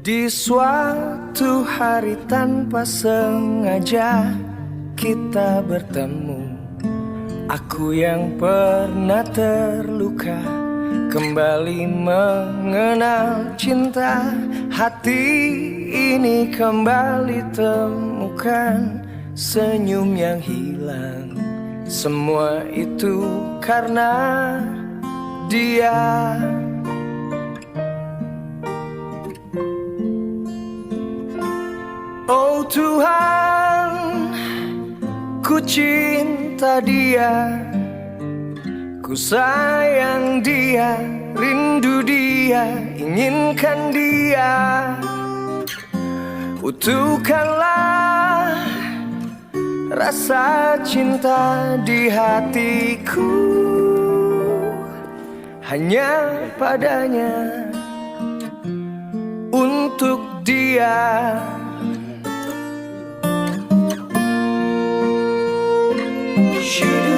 Di suatu hari tanpa sengaja kita bertemu. Aku yang pernah terluka kembali mengenal cinta. Hati ini kembali temukan senyum yang hilang. Semua itu karena dia. Oh Tuhan, ku cinta dia, ku sayang dia, rindu dia, inginkan dia. Utuhkanlah rasa cinta di hatiku, hanya padanya, untuk dia. Should